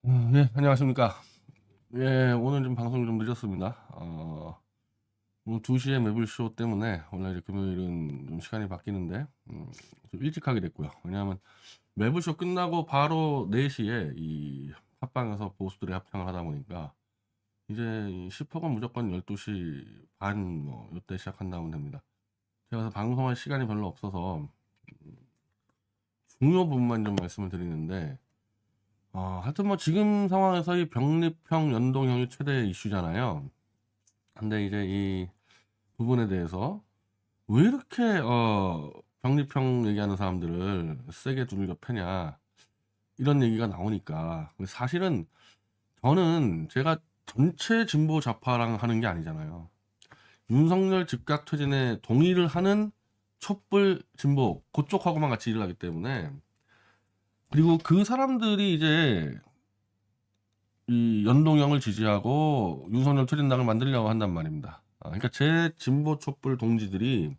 예, 안녕하십니까. 예, 오늘 좀 방송이 좀 늦었습니다. 오늘 2시에 매불쇼 때문에 원래 이제 금요일은 좀 시간이 바뀌는데, 좀 일찍 하게 됐고요. 왜냐하면 매불쇼 끝나고 바로 4시에 이 팟빵에서 보수들이 합창을 하다 보니까 이제 이 10호가 무조건 12시 반 뭐 요때 시작한다면 됩니다. 제가 그래서 방송할 시간이 별로 없어서 중요 부분만 좀 말씀을 드리는데, 하여튼 뭐 지금 상황에서 이 병립형 연동형이 최대 이슈잖아요. 근데 이제 이 부분에 대해서 왜 이렇게 병립형 얘기하는 사람들을 세게 두들겨 패냐 이런 얘기가 나오니까, 사실은 저는 제가 전체 진보 좌파랑 하는 게 아니잖아요. 윤석열 즉각 퇴진에 동의를 하는 촛불 진보 그쪽하고만 같이 일을 하기 때문에, 그리고 그 사람들이 이제 이 연동형을 지지하고 윤석열 퇴진당을 만들려고 한단 말입니다. 그러니까 제 진보 촛불 동지들이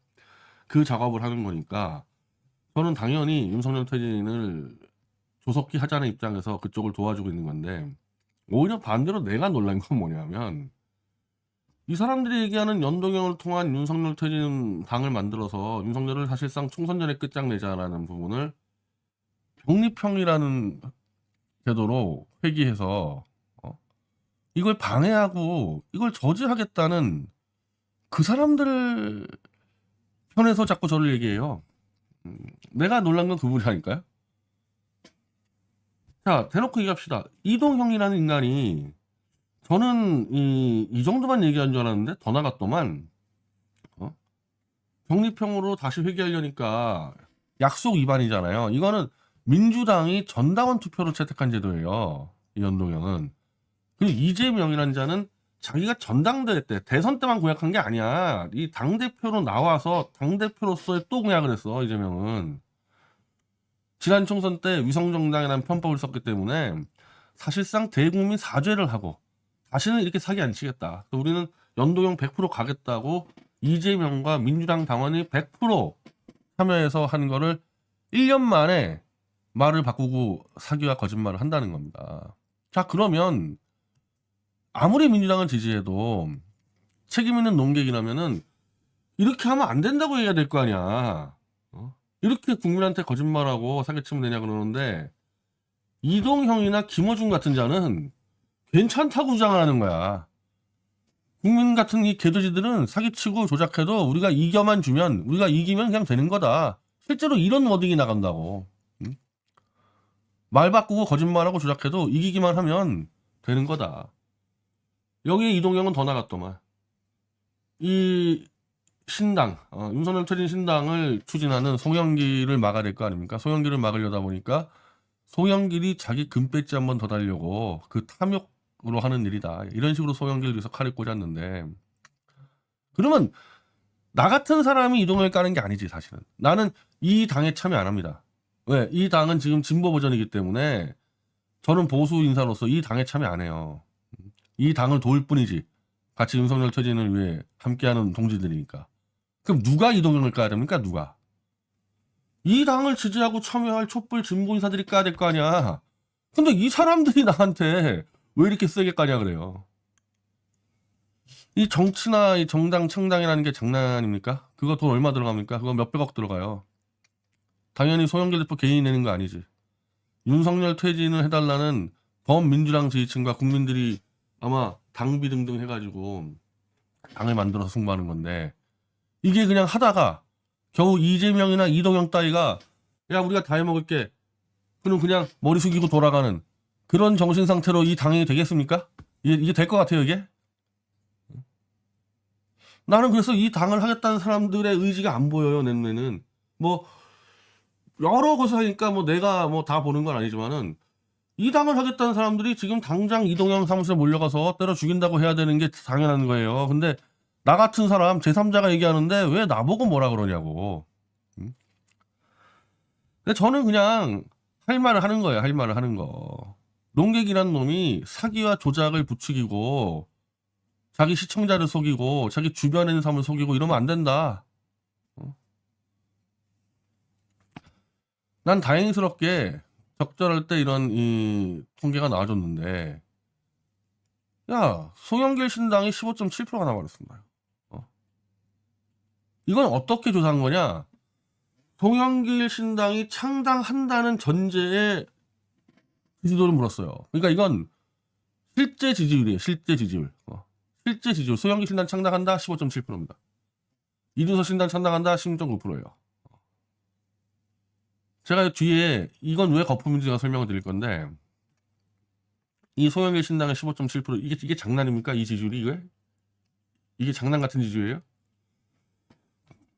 그 작업을 하는 거니까 저는 당연히 윤석열 퇴진을 조속히 하자는 입장에서 그쪽을 도와주고 있는 건데, 오히려 반대로 내가 놀란 건 뭐냐면, 이 사람들이 얘기하는 연동형을 통한 윤석열 퇴진 당을 만들어서 윤석열을 사실상 총선 전에 끝장내자라는 부분을 병립형이라는 제도로 회귀해서 이걸 방해하고 이걸 저지하겠다는 그 사람들 편에서 자꾸 저를 얘기해요. 내가 놀란 건 그분이라니까요. 자, 대놓고 얘기합시다. 이동형이라는 인간이, 저는 이 정도만 얘기한 줄 알았는데 더 나갔더만, 병립형으로 다시 회귀하려니까 약속 위반이잖아요. 이거는 민주당이 전당원 투표로 채택한 제도예요. 이 연동형은. 그리고 이재명이라는 자는 자기가 전당대회 때 대선 때만 공약한 게 아니야. 이 당대표로 나와서 당대표로서의 또 공약을 했어. 이재명은 지난 총선 때 위성정당이라는 편법을 썼기 때문에 사실상 대국민 사죄를 하고 다시는 이렇게 사기 안 치겠다, 우리는 연동형 100% 가겠다고 이재명과 민주당 당원이 100% 참여해서 한 거를 1년 만에 말을 바꾸고 사기와 거짓말을 한다는 겁니다. 자, 그러면 아무리 민주당을 지지해도 책임 있는 논객이라면은 이렇게 하면 안 된다고 얘기해야 될 거 아니야. 이렇게 국민한테 거짓말하고 사기치면 되냐 그러는데, 이동형이나 김어준 같은 자는 괜찮다고 주장을 하는 거야. 국민 같은 이 개돼지들은 사기치고 조작해도 우리가 이겨만 주면, 우리가 이기면 그냥 되는 거다. 실제로 이런 워딩이 나간다고. 말 바꾸고 거짓말하고 조작해도 이기기만 하면 되는 거다. 여기에 이동형은 더 나갔더만. 이 신당, 윤석열 퇴진 신당을 추진하는 송영길을 막아야 될 거 아닙니까? 송영길을 막으려다 보니까 송영길이 자기 금배지 한 번 더 달려고 그 탐욕으로 하는 일이다, 이런 식으로 송영길을 위해서 칼을 꽂았는데, 그러면 나 같은 사람이 이동형을 까는 게 아니지. 사실은 나는 이 당에 참여 안 합니다. 왜? 이 당은 지금 진보 버전이기 때문에 저는 보수 인사로서 이 당에 참여 안 해요. 이 당을 도울 뿐이지, 같이 윤석열 퇴진을 위해 함께하는 동지들이니까. 그럼 누가 이동형을 까야 됩니까? 누가? 이 당을 지지하고 참여할 촛불 진보 인사들이 까야 될 거 아니야. 근데 이 사람들이 나한테 왜 이렇게 세게 까냐 그래요. 이 정치나 이 정당 창당이라는 게 장난입니까? 그거 돈 얼마 들어갑니까? 그거 몇백억 들어가요. 당연히 송영길 대표 개인이 내는 거 아니지. 윤석열 퇴진을 해달라는 범민주당 지지층과 국민들이 아마 당비 등등 해가지고 당을 만들어서 승부하는 건데, 이게 그냥 하다가 겨우 이재명이나 이동영 따위가 야 우리가 다 해먹을게, 그럼 그냥 머리 숙이고 돌아가는 그런 정신 상태로 이 당이 되겠습니까? 이게 될 것 같아요 이게? 나는 그래서 이 당을 하겠다는 사람들의 의지가 안 보여요. 내 눈에는. 뭐 여러 곳을 하니까 뭐 내가 뭐 다 보는 건 아니지만은, 이 당을 하겠다는 사람들이 지금 당장 이동영 사무실에 몰려가서 때려 죽인다고 해야 되는 게 당연한 거예요. 근데 나 같은 사람 제3자가 얘기하는데 왜 나보고 뭐라 그러냐고. 근데 저는 그냥 할 말을 하는 거예요. 할 말을 하는 거. 농객이란 놈이 사기와 조작을 부추기고 자기 시청자를 속이고 자기 주변에 있는 사람을 속이고 이러면 안 된다. 난 다행스럽게 적절할 때 이런 이 통계가 나와줬는데, 야, 송영길 신당이 15.7%가 나와버렸습니다. 이건 어떻게 조사한 거냐? 송영길 신당이 창당한다는 전제에 지지도를 물었어요. 그러니까 이건 실제 지지율이에요. 실제 지지율. 실제 지지율. 송영길 신당 창당한다 15.7%입니다. 이준석 신당 창당한다 16.9%예요. 제가 뒤에 이건 왜 거품인지 제가 설명을 드릴 건데, 이 송영길 신당의 15.7% 이게 장난입니까? 이 지지율이 이게 장난 같은 지지율이에요?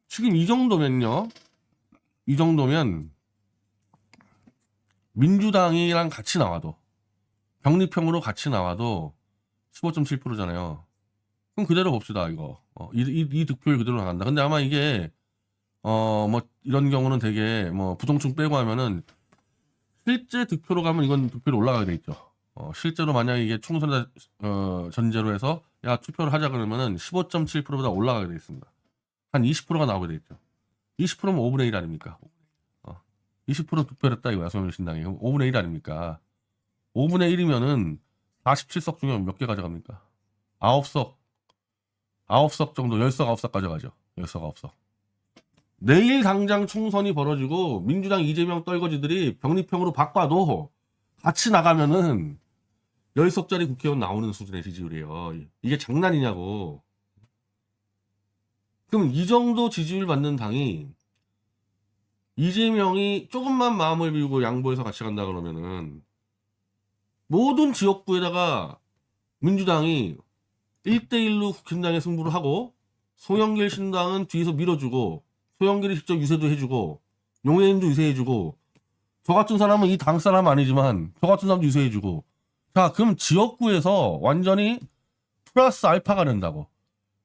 지금 이 정도면요. 이 정도면 민주당이랑 같이 나와도, 병립형으로 같이 나와도 15.7%잖아요. 그럼 그대로 봅시다, 이거. 이 득표율 그대로 나간다. 근데 아마 이게, 뭐, 이런 경우는 되게, 뭐, 부동층 빼고 하면은, 실제 득표로 가면 이건 득표로 올라가게 돼 있죠. 실제로 만약에 이게 총선, 전제로 해서, 야, 투표를 하자 그러면은 15.7%보다 올라가게 돼 있습니다. 한 20%가 나오게 돼 있죠. 20%면 5분의 1 아닙니까? 20% 득표를 했다 이거야, 송영길 신당이. 그럼 5분의 1 아닙니까? 5분의 1이면은 47석 중에 몇 개 가져갑니까? 9석. 9석 정도, 10석, 9석 가져가죠. 10석, 9석. 내일 당장 총선이 벌어지고 민주당 이재명 떨거지들이 병립형으로 바꿔도 같이 나가면은 10석짜리 국회의원 나오는 수준의 지지율이에요. 이게 장난이냐고. 그럼 이 정도 지지율 받는 당이 이재명이 조금만 마음을 비우고 양보해서 같이 간다 그러면은 모든 지역구에다가 민주당이 1대1로 국힘당에 승부를 하고 송영길 신당은 뒤에서 밀어주고 송영길이 직접 유세도 해주고 용해인도 유세해주고 저 같은 사람은 이 당 사람 아니지만 저 같은 사람도 유세해주고 자 그럼 지역구에서 완전히 플러스 알파가 된다고.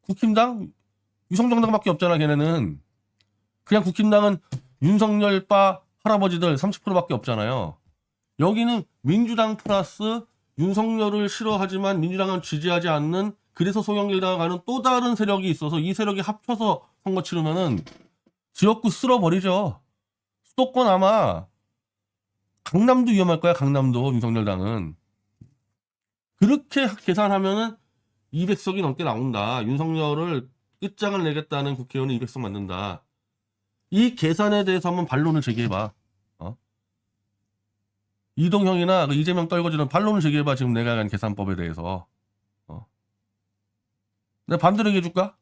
국힘당 유성정당밖에 없잖아. 걔네는 그냥 국힘당은 윤석열 빠 할아버지들 30%밖에 없잖아요. 여기는 민주당 플러스 윤석열을 싫어하지만 민주당은 지지하지 않는 그래서 송영길당을 가는 또 다른 세력이 있어서 이 세력이 합쳐서 선거 치르면은 지역구 쓸어버리죠. 수도권 아마 강남도 위험할 거야. 강남도 윤석열당은. 그렇게 계산하면은 200석이 넘게 나온다. 윤석열을 끝장을 내겠다는 국회의원은 200석 맞는다. 이 계산에 대해서 한번 반론을 제기해봐. 이동형이나 그 이재명 떨거지는 반론을 제기해봐. 지금 내가 간 계산법에 대해서. 내가 반대로 얘기해줄까?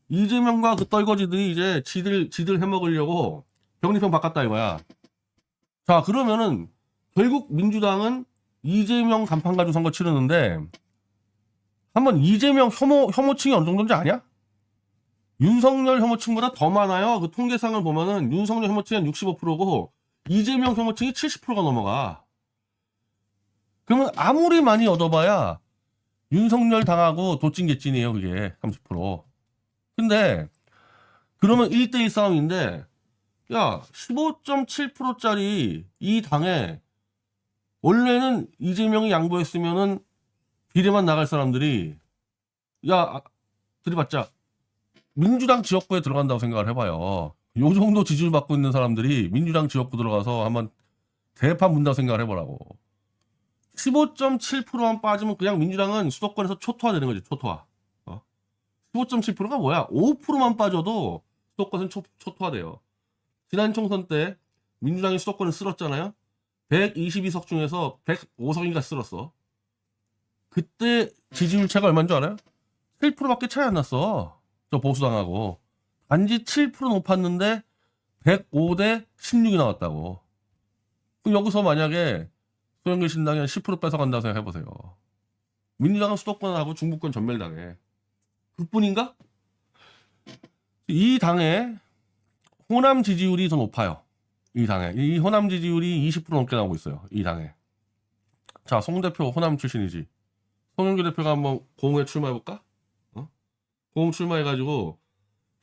이재명과 그 떨거지들이 이제 지들 해먹으려고 병립형 바꿨다 이거야. 자 그러면은 결국 민주당은 이재명 간판 가지고 선거 치르는데 한번 이재명 혐오층이 어느 정도인지 아냐? 윤석열 혐오층보다 더 많아요. 그 통계상을 보면은 윤석열 혐오층이 한 65%고 이재명 혐오층이 70%가 넘어가. 그러면 아무리 많이 얻어봐야 윤석열 당하고 도찐개찐이에요. 그게 30%. 근데 그러면 1대1 싸움인데 야 15.7%짜리 이 당에 원래는 이재명이 양보했으면은 비례만 나갈 사람들이 야 들이받자 민주당 지역구에 들어간다고 생각을 해봐요. 요 정도 지지를 받고 있는 사람들이 민주당 지역구 들어가서 한번 대판 문다고 생각을 해보라고. 15.7%만 빠지면 그냥 민주당은 수도권에서 초토화 되는 거지. 초토화. 15.7%가 뭐야? 5%만 빠져도 수도권은 초토화돼요. 지난 총선 때 민주당이 수도권을 쓸었잖아요. 122석 중에서 105석인가 쓸었어. 그때 지지율 차가 얼마인 줄 알아요? 7%밖에 차이 안 났어. 저 보수당하고. 단지 7% 높았는데 105대 16이 나왔다고. 그럼 여기서 만약에 송영길 신당이 한 10% 뺏어간다고 생각해보세요. 민주당은 수도권하고 중부권 전멸당해. 그뿐인가? 이 당의 호남 지지율이 더 높아요. 이 당에. 이 호남 지지율이 20% 넘게 나오고 있어요. 이 당에. 자, 송 대표 호남 출신이지. 송영길 대표가 한번 고흥에 출마해볼까? 고흥 출마해가지고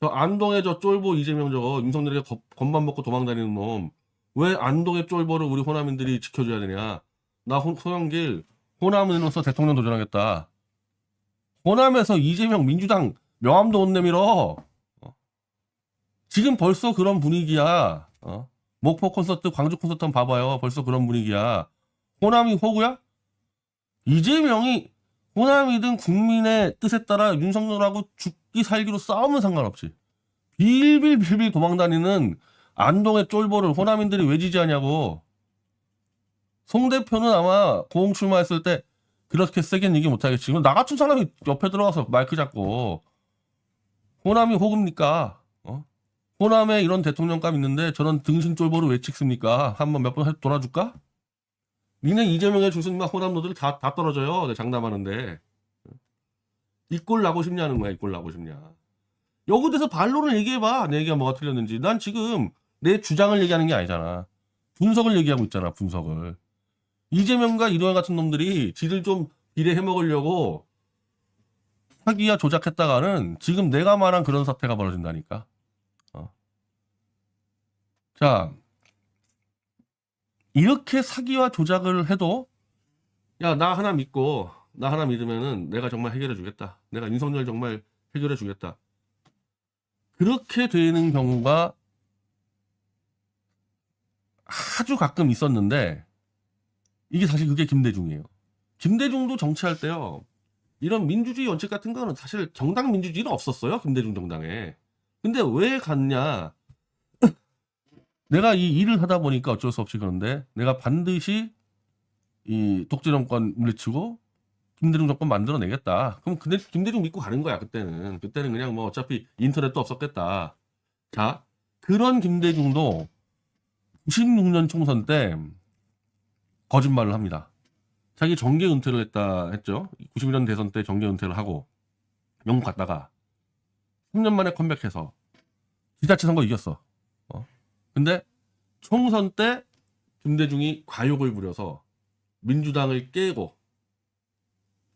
저 안동에 저 쫄보 이재명 저거 윤석열에게 겁만 먹고 도망다니는 놈 왜 안동의 쫄보를 우리 호남인들이 지켜줘야 되냐. 나 송영길 호남인으로서 대통령 도전하겠다. 호남에서 이재명 민주당 명함도 못 내밀어. 지금 벌써 그런 분위기야. 목포 콘서트, 광주 콘서트 한번 봐봐요. 벌써 그런 분위기야. 호남이 호구야? 이재명이 호남이든 국민의 뜻에 따라 윤석열하고 죽기 살기로 싸우면 상관없지. 빌빌 도망다니는 안동의 쫄보를 호남인들이 왜 지지하냐고. 송 대표는 아마 고흥 출마했을 때 그렇게 세게는 얘기 못하겠지. 나 같은 사람이 옆에 들어가서 마이크 잡고 호남이 호구입니까? 호남에 이런 대통령감 있는데 저런 등신 쫄보를 왜 찍습니까? 한번 몇 번 돌아줄까? 니네 이재명의 주승마 호남노들 다 떨어져요. 내가 장담하는데. 이 꼴 나고 싶냐는 거야. 이 꼴 나고 싶냐. 여기 대해서 반론을 얘기해봐. 내 얘기가 뭐가 틀렸는지. 난 지금 내 주장을 얘기하는 게 아니잖아. 분석을 얘기하고 있잖아. 분석을. 이재명과 이동현 같은 놈들이 지들 좀 비례해 먹으려고 사기야 조작했다가는 지금 내가 말한 그런 사태가 벌어진다니까. 자, 이렇게 사기와 조작을 해도 야, 나 하나 믿으면은 내가 정말 해결해 주겠다. 내가 윤석열 정말 해결해 주겠다. 그렇게 되는 경우가 아주 가끔 있었는데 이게 사실 그게 김대중이에요. 김대중도 정치할 때요. 이런 민주주의 원칙 같은 거는 사실 정당 민주주의는 없었어요. 김대중 정당에. 근데 왜 갔냐? 내가 이 일을 하다 보니까 어쩔 수 없이 그런데 내가 반드시 이 독재 정권 물리치고 김대중 정권 만들어내겠다. 그럼 근데 김대중 믿고 가는 거야. 그때는 그냥 뭐 어차피 인터넷도 없었겠다. 자, 그런 김대중도 96년 총선 때 거짓말을 합니다. 자기 정계 은퇴를 했죠. 91년 대선 때 정계 은퇴를 하고 영국 갔다가 3년 만에 컴백해서 지자체 선거 이겼어. 근데 총선 때 김대중이 과욕을 부려서 민주당을 깨고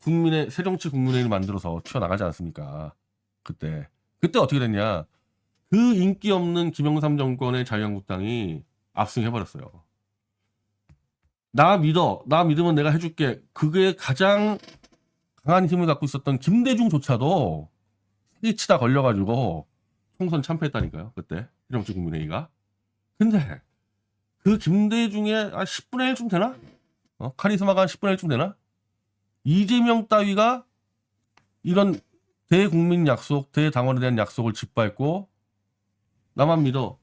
국민의 새정치 국민회의를 만들어서 튀어나가지 않습니까? 그때 어떻게 됐냐? 그 인기 없는 김영삼 정권의 자유한국당이 압승해버렸어요. 나 믿으면 내가 해줄게. 그게 가장 강한 힘을 갖고 있었던 김대중조차도 사기치다 걸려가지고 총선 참패했다니까요. 그때 새정치 국민회의가. 근데 그 김대중의 10분의 1쯤 되나? 카리스마가 한 10분의 1쯤 되나? 이재명 따위가 이런 대국민 약속, 대당원에 대한 약속을 짓밟고 나만 믿어.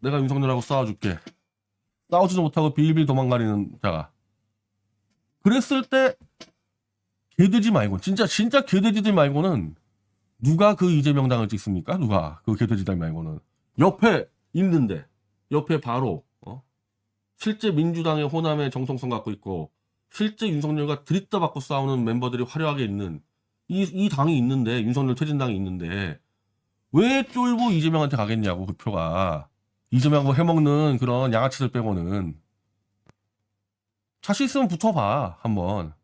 내가 윤석열하고 싸워줄게. 싸우지도 못하고 빌빌 도망가리는 자가. 그랬을 때 개돼지 말고 진짜 개돼지들 말고는 누가 그 이재명 당을 찍습니까? 누가 그 개돼지들 말고는. 옆에 있는데 옆에 바로 실제 민주당의 호남의 정통성 갖고 있고 실제 윤석열과 드립다 받고 싸우는 멤버들이 화려하게 있는 이 당이 있는데 윤석열 퇴진당이 있는데 왜 쫄보 이재명한테 가겠냐고. 그 표가 이재명하고 해먹는 그런 양아치들 빼고는. 자신 있으면 붙어봐. 한번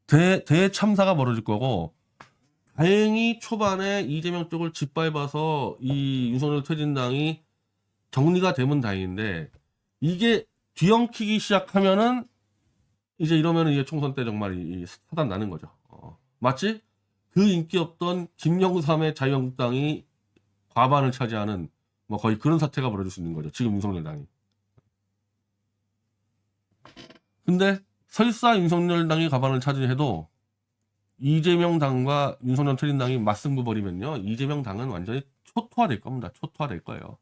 대참사가 벌어질 거고. 다행히 초반에 이재명 쪽을 짓밟아서 이 윤석열 퇴진당이 정리가 되면 다행인데 이게 뒤엉키기 시작하면은 이제 이러면은 이게 총선 때 정말 이 사단 나는 거죠. 맞지? 그 인기 없던 김영삼의 자유한국당이 과반을 차지하는 뭐 거의 그런 사태가 벌어질 수 있는 거죠. 지금 윤석열 당이. 근데 설사 윤석열 당이 과반을 차지해도 이재명 당과 윤석열 퇴진당이 맞승부 벌이면요. 이재명 당은 완전히 초토화될 겁니다. 초토화될 거예요.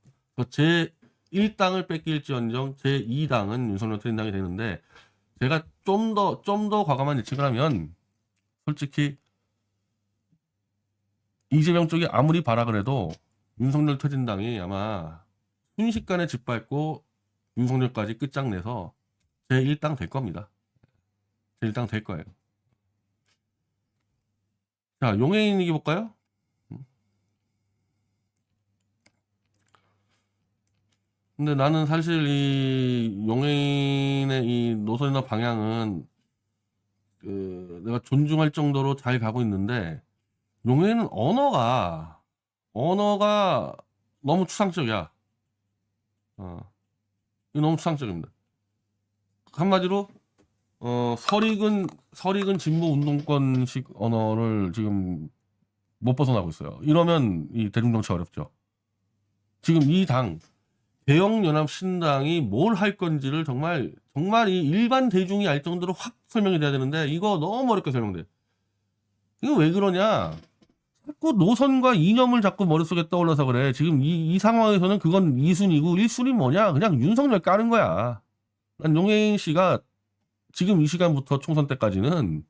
제 1당을 뺏길지언정 제 2당은 윤석열 퇴진당이 되는데 제가 좀 더 과감한 예측을 하면 솔직히 이재명 쪽이 아무리 발악을 해도 윤석열 퇴진당이 아마 순식간에 짓밟고 윤석열까지 끝장내서 제 1당 될 겁니다. 제 1당 될 거예요. 자, 용해인 얘기 볼까요? 근데 나는 사실 이 용해인의 이 노선이나 방향은 내가 존중할 정도로 잘 가고 있는데 용해인은 언어가 너무 추상적이야. 이거 너무 추상적입니다. 한마디로 설익은 진보 운동권식 언어를 지금 못 벗어나고 있어요. 이러면 이 대중정치 어렵죠. 지금 이 당 개혁연합신당이 뭘 할 건지를 정말 이 일반 대중이 알 정도로 확 설명이 돼야 되는데 이거 너무 어렵게 설명돼. 이거 왜 그러냐? 자꾸 노선과 이념을 자꾸 머릿속에 떠올라서 그래. 지금 이 상황에서는 그건 2순위고 1순위 뭐냐? 그냥 윤석열 까는 거야. 난 용해인 씨가 지금 이 시간부터 총선 때까지는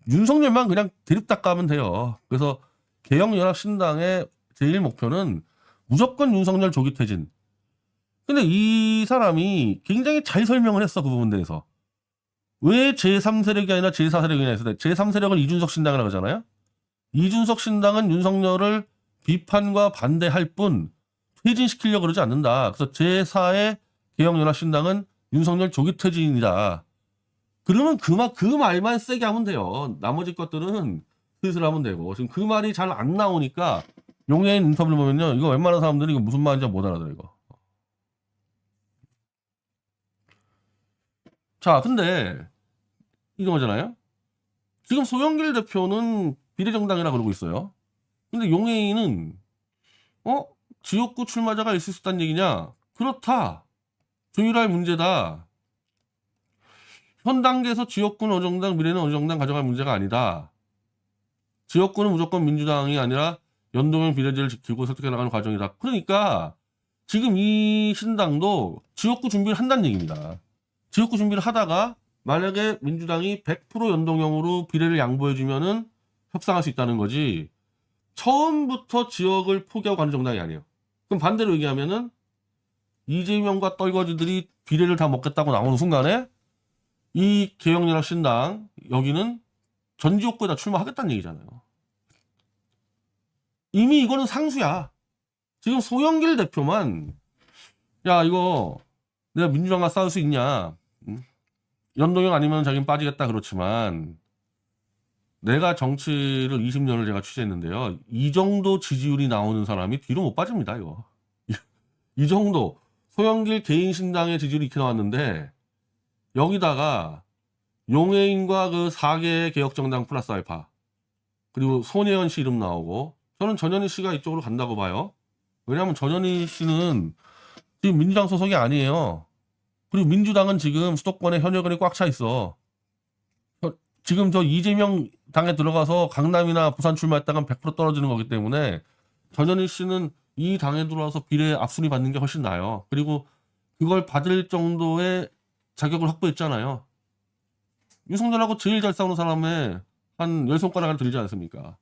윤석열만 그냥 드립다 까면 돼요. 그래서 개혁연합신당의 제일 목표는 무조건 윤석열 조기 퇴진. 근데 이 사람이 굉장히 잘 설명을 했어. 그 부분에 대해서. 왜 제3세력이 아니라 제4세력이냐 해서 제3세력을 이준석 신당이라고 하잖아요. 이준석 신당은 윤석열을 비판과 반대할 뿐 퇴진시키려고 그러지 않는다. 그래서 제4의 개혁연합신당은 윤석열 조기 퇴진이다. 그러면 그 말만 세게 하면 돼요. 나머지 것들은 슬슬 하면 되고. 지금 그 말이 잘 안 나오니까 용해인 인터뷰를 보면요. 이거 웬만한 사람들이 이거 무슨 말인지 못 알아들어, 이거. 자, 근데 이거잖아요. 지금 소영길 대표는 비례정당이라 그러고 있어요. 근데 용해인은 지역구 출마자가 있을 수 있다는 얘기냐? 그렇다. 조율할 문제다. 현 단계에서 지역구는 어느 정당, 미래는 어느 정당 가져갈 문제가 아니다. 지역구는 무조건 민주당이 아니라 연동형 비례제를 지키고 설득해 나가는 과정이다. 그러니까 지금 이 신당도 지역구 준비를 한다는 얘기입니다. 지역구 준비를 하다가 만약에 민주당이 100% 연동형으로 비례를 양보해주면은 협상할 수 있다는 거지. 처음부터 지역을 포기하고 가는 정당이 아니에요. 그럼 반대로 얘기하면은 이재명과 떨거지들이 비례를 다 먹겠다고 나오는 순간에 이 개혁연합신당 여기는 전 지역구에다 출마하겠다는 얘기잖아요. 이미 이거는 상수야. 지금 소영길 대표만 야 이거 내가 민주당과 싸울 수 있냐? 연동형 아니면 자기는 빠지겠다 그렇지만 내가 정치를 20년을 제가 취재했는데요. 이 정도 지지율이 나오는 사람이 뒤로 못 빠집니다. 이거. 이 정도 소영길 개인 신당의 지지율이 이렇게 나왔는데 여기다가 용해인과 그 4개 개혁정당 플러스 알파 그리고 손혜원 씨 이름 나오고 저는 전현희 씨가 이쪽으로 간다고 봐요. 왜냐하면 전현희 씨는 지금 민주당 소속이 아니에요. 그리고 민주당은 지금 수도권에 현역원이 꽉 차 있어. 지금 저 이재명 당에 들어가서 강남이나 부산 출마했다간 100% 떨어지는 거기 때문에 전현희 씨는 이 당에 들어와서 비례 앞순위 받는 게 훨씬 나아요. 그리고 그걸 받을 정도의 자격을 확보했잖아요. 윤석열하고 제일 잘 싸우는 사람의 한 10손가락을 들지 않습니까?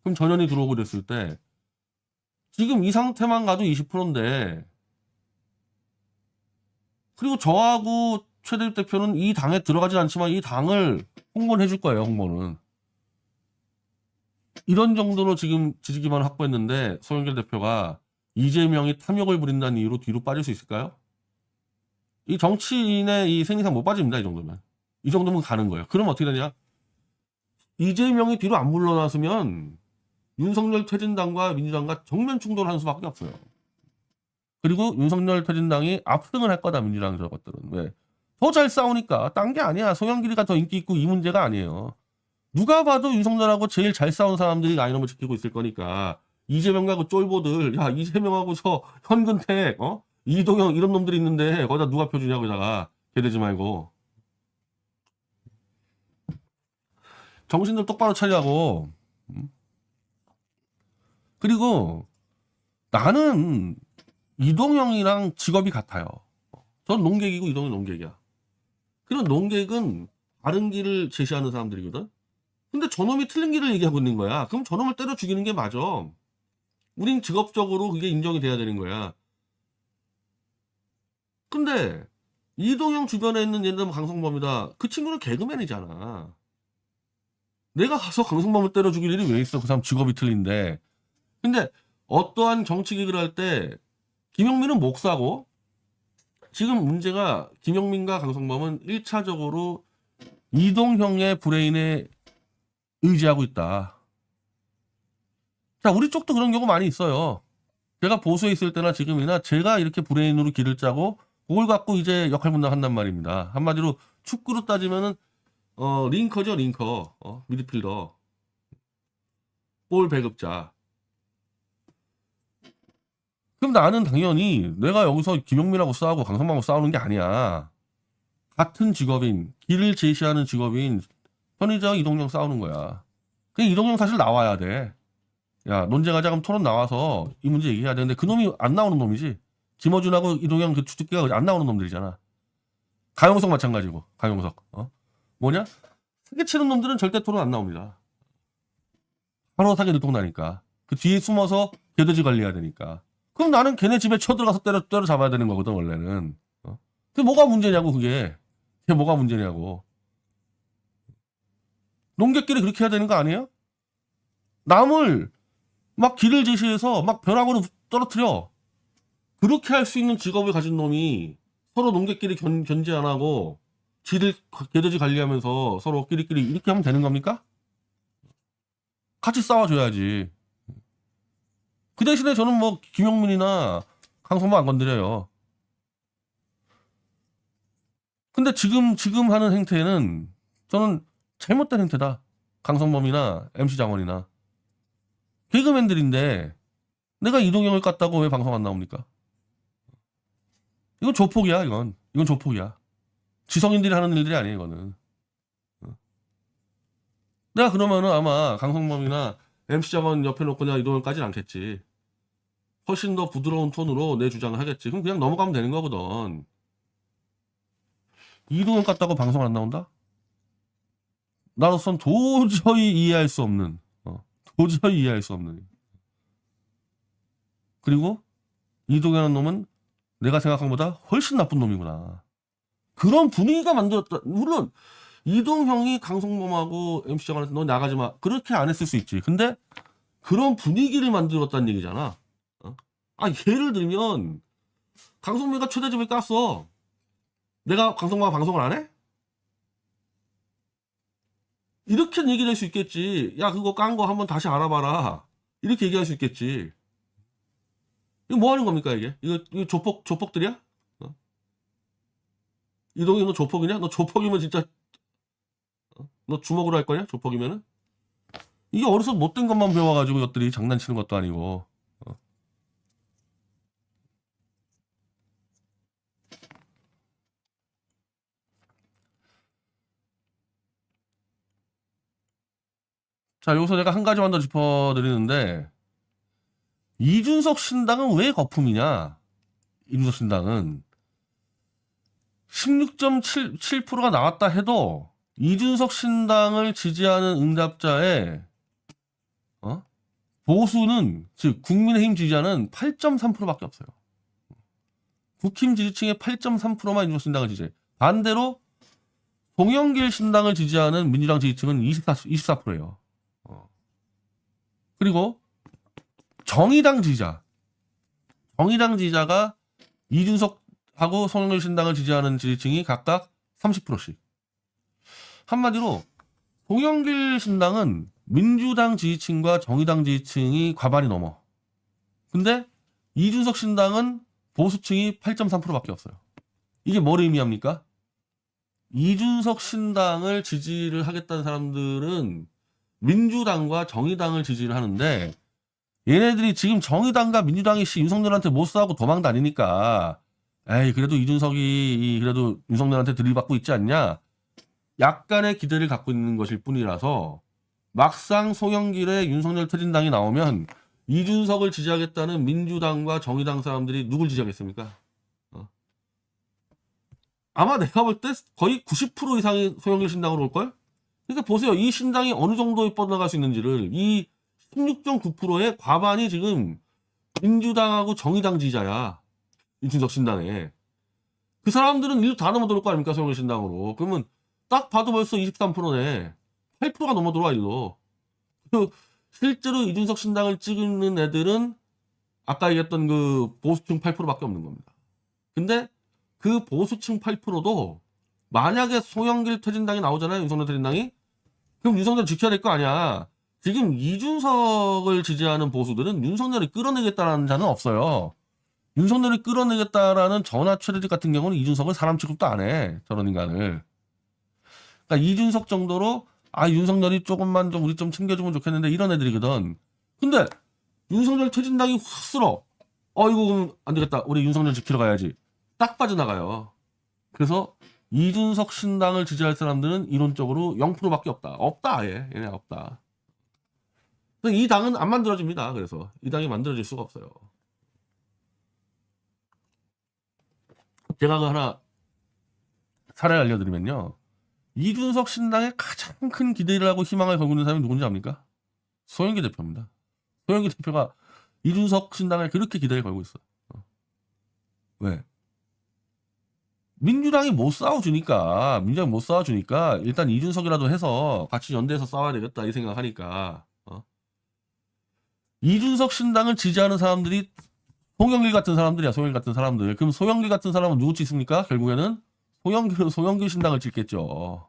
그럼 전현희 들어오고 그랬을 때 지금 이 상태만 가도 20%인데 그리고 저하고 최대립 대표는 이 당에 들어가진 않지만 이 당을 홍보는 해줄 거예요. 홍보는. 이런 정도로 지금 지지 기반을 확보했는데 소영길 대표가 이재명이 탐욕을 부린다는 이유로 뒤로 빠질 수 있을까요? 이 정치인의 이 생리상 못 빠집니다. 이 정도면. 이 정도면 가는 거예요. 그럼 어떻게 되냐? 이재명이 뒤로 안 물러났으면 윤석열 퇴진당과 민주당과 정면 충돌하는 수밖에 없어요. 그리고 윤석열 퇴진당이 압승을 할 거다. 민주당 저것들은. 왜? 더 잘 싸우니까. 딴 게 아니야. 소영길이가 더 인기 있고 이 문제가 아니에요. 누가 봐도 윤석열하고 제일 잘 싸운 사람들이 라인업을 지키고 있을 거니까 이재명과 그 쫄보들 야 이재명하고 저 현근택 이동영 이런 놈들이 있는데 거기다 누가 펴주냐고 다가 개되지 말고 정신들 똑바로 차리라고. 그리고 나는 이동영이랑 직업이 같아요. 전 농객이고 이동영 농객이야. 그런 농객은 다른 길을 제시하는 사람들이거든. 근데 저놈이 틀린 길을 얘기하고 있는 거야. 그럼 저놈을 때려 죽이는 게 맞아. 우린 직업적으로 그게 인정이 돼야 되는 거야. 근데 이동영 주변에 있는 예를 들면 강성범이다. 그 친구는 개그맨이잖아. 내가 가서 강성범을 때려 죽일 일이 왜 있어. 그 사람 직업이 틀린데. 근데 어떠한 정치 기획을 할 때 김용민은 목사고 지금 문제가 김용민과 강성범은 1차적으로 이동형의 브레인에 의지하고 있다. 자, 우리 쪽도 그런 경우 많이 있어요. 제가 보수에 있을 때나 지금이나 제가 이렇게 브레인으로 길을 짜고 그걸 갖고 이제 역할 분담한단 말입니다. 한마디로 축구로 따지면은 링커죠, 링커. 미드필더. 볼 배급자. 그럼 나는 당연히 내가 여기서 김용민하고 싸우고 강성만하고 싸우는 게 아니야. 같은 직업인, 길을 제시하는 직업인 편의점 이동영 싸우는 거야. 그 이동영 사실 나와야 돼. 야, 논쟁하자 그럼 토론 나와서 이 문제 얘기해야 되는데 그 놈이 안 나오는 놈이지. 김어준하고 이동영 그 주특기가 안 나오는 놈들이잖아. 가용석 마찬가지고, 가용석. 뭐냐? 사기치는 놈들은 절대 토론 안 나옵니다. 바로 사기 들통나니까. 그 뒤에 숨어서 개돼지 관리해야 되니까. 그럼 나는 걔네 집에 쳐들어가서 때려 잡아야 되는 거거든, 원래는. 그게 뭐가 문제냐고, 그게. 그게 뭐가 문제냐고. 농객끼리 그렇게 해야 되는 거 아니에요? 남을 막 길을 제시해서 막 벼락으로 떨어뜨려. 그렇게 할 수 있는 직업을 가진 놈이 서로 농객끼리 견제 안 하고 지들 개돼지 관리하면서 서로 끼리끼리 이렇게 하면 되는 겁니까? 같이 싸워줘야지. 그 대신에 저는 뭐 김용민이나 강성만 안 건드려요. 근데 지금 하는 행태는 저는 잘못된 행태다. 강성범이나 MC 장원이나 개그맨들인데 내가 이동영을 깠다고 왜 방송 안 나옵니까? 이건 조폭이야. 이건 조폭이야. 지성인들이 하는 일들이 아니에요. 이거는. 내가 그러면은 아마 강성범이나 MC 장원 옆에 놓고 내가 이동영을 까진 않겠지. 훨씬 더 부드러운 톤으로 내 주장을 하겠지. 그럼 그냥 넘어가면 되는 거거든. 이동영 깠다고 방송 안 나온다? 나로선 도저히 이해할 수 없는, 도저히 이해할 수 없는. 그리고 이동현이라는 놈은 내가 생각한 것보다 훨씬 나쁜 놈이구나. 그런 분위기가 만들었다. 물론 이동형이 강성범하고 MC 장관한테 너 나가지 마. 그렇게 안 했을 수 있지. 근데 그런 분위기를 만들었다는 얘기잖아. 예를 들면 강성민가 최대집을 깠어. 내가 강성범과 방송을 안 해? 이렇게 얘기를 할 수 있겠지. 야, 그거 깐 거 한번 다시 알아봐라. 이렇게 얘기할 수 있겠지. 이거 뭐 하는 겁니까, 이게? 이거 조폭들이야? 이동희 너 조폭이냐? 너 조폭이면 진짜, 너 주먹으로 할 거냐? 조폭이면은? 이게 어려서 못된 것만 배워가지고 이것들이 장난치는 것도 아니고. 자, 여기서 내가 한 가지만 더 짚어드리는데, 이준석 신당은 왜 거품이냐? 이준석 신당은 16.7%가 나왔다 해도 이준석 신당을 지지하는 응답자의 보수는, 즉 국민의힘 지지자는 8.3%밖에 없어요. 국힘 지지층의 8.3%만 이준석 신당을 지지해. 반대로 송영길 신당을 지지하는 민주당 지지층은 24%예요. 그리고 정의당 지지자가 이준석하고 송영길 신당을 지지하는 지지층이 각각 30%씩. 한마디로 송영길 신당은 민주당 지지층과 정의당 지지층이 과반이 넘어. 근데 이준석 신당은 보수층이 8.3%밖에 없어요. 이게 뭘 의미합니까? 이준석 신당을 지지를 하겠다는 사람들은 민주당과 정의당을 지지를 하는데, 얘네들이 지금 정의당과 민주당이 윤석열한테 못 싸우고 도망 다니니까, 에이, 그래도 이준석이 그래도 윤석열한테 들이받고 있지 않냐? 약간의 기대를 갖고 있는 것일 뿐이라서, 막상 송영길의 윤석열 퇴진당이 나오면 이준석을 지지하겠다는 민주당과 정의당 사람들이 누굴 지지하겠습니까? 아마 내가 볼 때 거의 90% 이상이 송영길 신당으로 올걸? 그러니까 보세요. 이 신당이 어느 정도에 뻗어나갈 수 있는지를. 이 16.9%의 과반이 지금 민주당하고 정의당 지지자야. 이준석 신당에. 그 사람들은 일도 다 넘어 들어올 거 아닙니까? 송영길 신당으로. 그러면 딱 봐도 벌써 23%네. 8%가 넘어 들어와, 일로. 그리고 실제로 이준석 신당을 찍는 애들은 아까 얘기했던 그 보수층 8%밖에 없는 겁니다. 근데 그 보수층 8%도 만약에 송영길 퇴진당이 나오잖아요. 윤석열 퇴진당이. 그럼 윤석열 지켜야 될 거 아니야. 지금 이준석을 지지하는 보수들은 윤석열이 끌어내겠다라는 자는 없어요. 윤석열이 끌어내겠다라는 전화 최대직 같은 경우는 이준석을 사람 취급도 안 해. 저런 인간을. 그러니까 이준석 정도로 윤석열이 조금만 좀 우리 좀 챙겨주면 좋겠는데 이런 애들이거든. 근데 윤석열 퇴진당이 확 쓸어. 이거 그럼 안 되겠다. 우리 윤석열 지키러 가야지. 딱 빠져나가요. 그래서 이준석 신당을 지지할 사람들은 이론적으로 0%밖에 없다. 없다, 아예. 얘네 없다. 이 당은 안 만들어집니다. 그래서 이 당이 만들어질 수가 없어요. 제가 그 하나 사례를 알려드리면요. 이준석 신당에 가장 큰 기대를 하고 희망을 걸고 있는 사람이 누군지 압니까? 소영기 대표입니다. 소영기 대표가 이준석 신당에 그렇게 기대를 걸고 있어. 왜? 민주당이 못 싸워주니까 일단 이준석이라도 해서 같이 연대해서 싸워야 되겠다 이 생각하니까 이준석 신당을 지지하는 사람들이 송영길 같은 사람들이야. 송영길 같은 사람들. 그럼 송영길 같은 사람은 누구 찍습니까? 결국에는 송영길은 송영길 신당을 찍겠죠.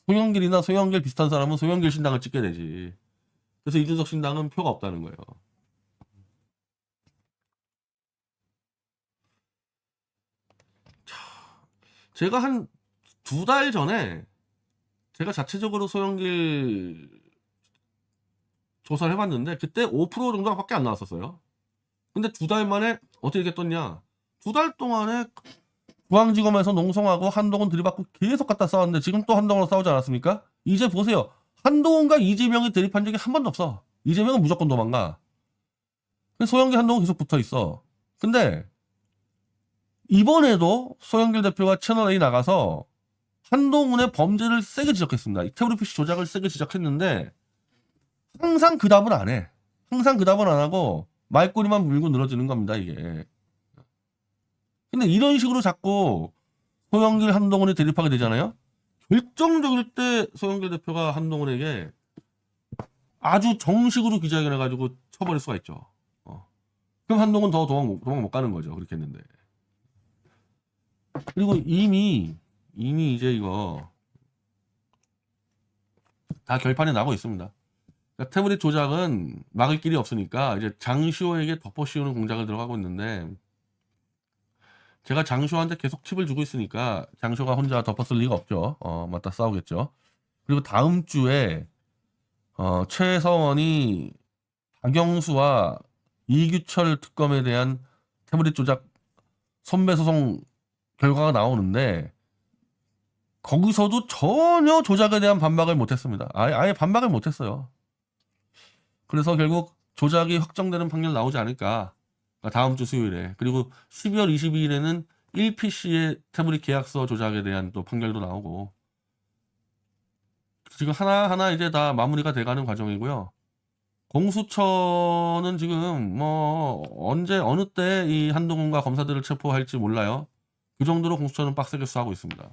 송영길이나 송영길 비슷한 사람은 송영길 신당을 찍게 되지. 그래서 이준석 신당은 표가 없다는 거예요. 제가 한 2달 전에 제가 자체적으로 소영길 조사를 해봤는데 그때 5% 정도밖에 안 나왔었어요. 근데 2달 만에 어떻게 이렇게 떴냐? 2달 동안에 중앙지검에서 농성하고 한동훈 들이받고 계속 갖다 싸웠는데 지금 또 한동훈으로 싸우지 않았습니까? 이제 보세요. 한동훈과 이재명이 대립한 적이 한 번도 없어. 이재명은 무조건 도망가. 소영길 한동훈 계속 붙어있어. 근데 이번에도 소영길 대표가 채널A 나가서 한동훈의 범죄를 세게 지적했습니다. 태블릿 PC 조작을 세게 지적했는데 항상 그 답을 안 해. 항상 그 답을 안 하고 말꼬리만 물고 늘어지는 겁니다, 이게. 근데 이런 식으로 자꾸 소영길 한동훈이 대립하게 되잖아요. 결정적일 때 소영길 대표가 한동훈에게 아주 정식으로 기자회견 해가지고 쳐버릴 수가 있죠. 그럼 한동훈 더 도망 못 가는 거죠. 그렇게 했는데. 그리고 이미 이제 이거 다 결판이 나고 있습니다. 그러니까 태블릿 조작은 막을 길이 없으니까 이제 장시호에게 덮어씌우는 공작을 들어가고 있는데 제가 장시호한테 계속 팁을 주고 있으니까 장시호가 혼자 덮어쓸 리가 없죠. 맞다 싸우겠죠. 그리고 다음 주에 최서원이 박영수와 이규철 특검에 대한 태블릿 조작 선배 소송 결과가 나오는데 거기서도 전혀 조작에 대한 반박을 못했습니다. 아예 반박을 못했어요. 그래서 결국 조작이 확정되는 판결 나오지 않을까. 다음 주 수요일에. 그리고 12월 22일에는 1PC의 태블릿 계약서 조작에 대한 또 판결도 나오고 지금 하나하나 이제 다 마무리가 돼가는 과정이고요. 공수처는 지금 뭐 언제 어느 때 이 한동훈과 검사들을 체포할지 몰라요. 그 정도로 공수처는 빡세게 수사하고 있습니다.